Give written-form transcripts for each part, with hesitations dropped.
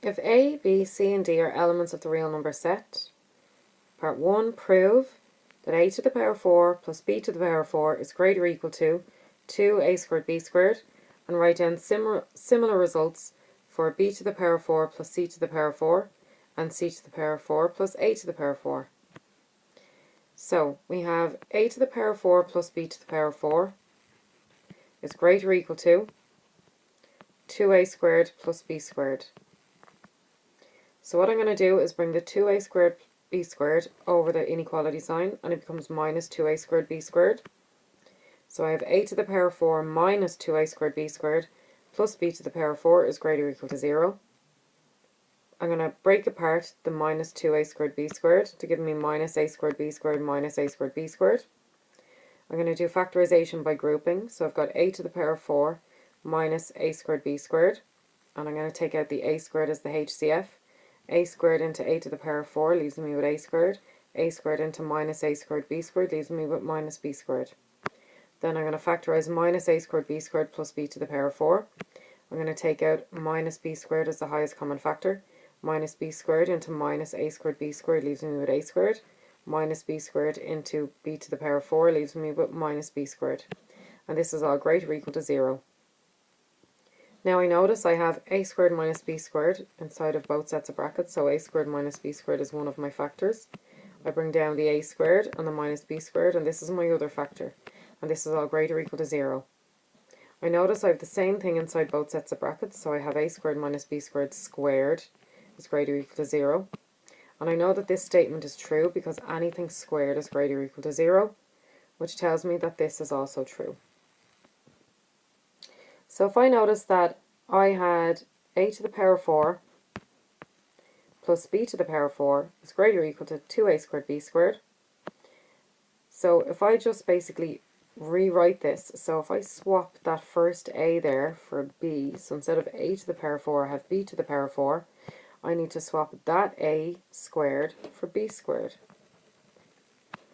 If A, B, C, and D are elements of the real number set, part 1, prove that a to the power 4 plus b to the power 4 is greater or equal to 2a squared b squared, and write down similar results for b to the power 4 plus c to the power 4 and c to the power 4 plus a to the power 4. So we have a to the power 4 plus b to the power 4 is greater or equal to 2a squared plus b squared. So what I'm going to do is bring the 2a squared b squared over the inequality sign, and it becomes minus 2a squared b squared. So I have a to the power 4 minus 2a squared b squared plus b to the power 4 is greater or equal to 0. I'm going to break apart the minus 2a squared b squared to give me minus a squared b squared minus a squared b squared. I'm going to do factorization by grouping. So I've got a to the power 4 minus a squared b squared, and I'm going to take out the a squared as the HCF. A squared into a to the power 4 leaves me with a squared into minus a squared b squared leaves me with minus b squared. Then I'm going to factorize minus a squared b squared plus b to the power 4. I'm going to take out minus b squared as the highest common factor. Minus b squared into minus a squared b squared leaves me with a squared. Minus b squared into b to the power 4 leaves me with minus b squared. And this is all greater or equal to 0. Now I notice I have a squared minus b squared inside of both sets of brackets, so a squared minus b squared is one of my factors. I bring down the a squared and the minus b squared, and this is my other factor, and this is all greater or equal to 0. I notice I have the same thing inside both sets of brackets, so I have a squared minus b squared squared is greater or equal to 0. And I know that this statement is true because anything squared is greater or equal to 0, which tells me that this is also true. So if I notice that I had a to the power 4 plus b to the power 4 is greater or equal to 2a squared b squared. So if I just basically rewrite this, so if I swap that first a there for b, so instead of a to the power 4 I have b to the power 4, I need to swap that a squared for b squared.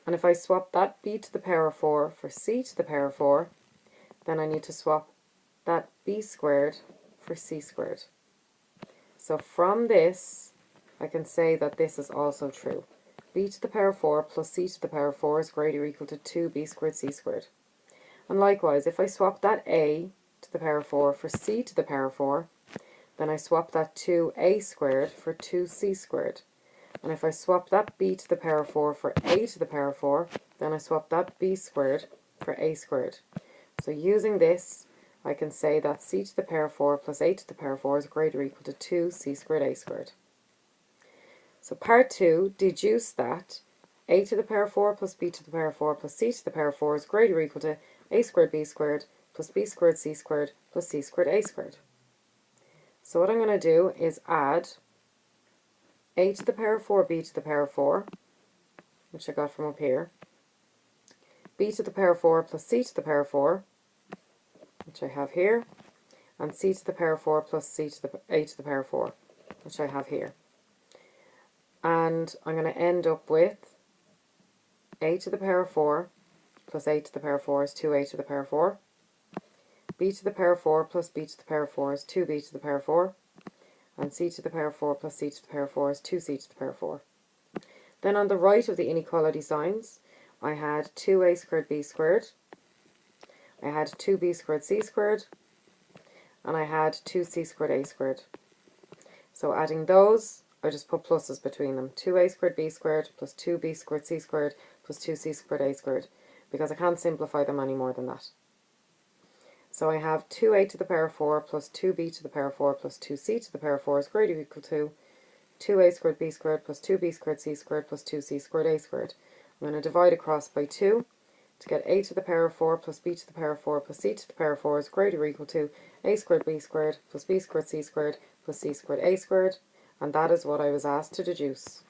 And if I swap that b to the power 4 for c to the power 4, then I need to swap that b squared for c squared. So from this, I can say that this is also true. B to the power 4 plus c to the power 4 is greater or equal to 2b squared c squared. And likewise, if I swap that a to the power 4 for c to the power 4, then I swap that 2a squared for 2c squared. And if I swap that b to the power 4 for a to the power 4, then I swap that b squared for a squared. So using this, I can say that c to the power 4 plus a to the power 4 is greater or equal to 2c squared a squared. So part 2, deduce that a to the power 4 plus b to the power 4 plus c to the power 4 is greater or equal to a squared b squared plus b squared c squared plus c squared a squared. So what I'm going to do is add a to the power 4 b to the power 4, which I got from up here, b to the power 4 plus c to the power 4, which I have here, and c to the power 4 plus a to the power 4, which I have here. And I'm going to end up with a to the power 4 plus a to the power 4 is 2a to the power 4. B to the power 4 plus b to the power 4 is 2b to the power 4. And c to the power 4 plus c to the power 4 is 2c to the power 4. Then on the right of the inequality signs, I had 2a squared b squared. I had 2b squared c squared. And I had 2c squared a squared. So adding those, I just put pluses between them. 2a squared b squared plus 2b squared c squared plus 2c squared a squared, because I can't simplify them any more than that. So I have 2a to the power 4 plus 2b to the power 4 plus 2c to the power 4 is greater or equal to 2a squared b squared plus 2b squared c squared plus 2c squared a squared. I'm going to divide across by 2 to get a to the power 4 plus b to the power 4 plus c to the power 4 is greater or equal to a squared b squared plus b squared c squared plus c squared a squared. And that is what I was asked to deduce.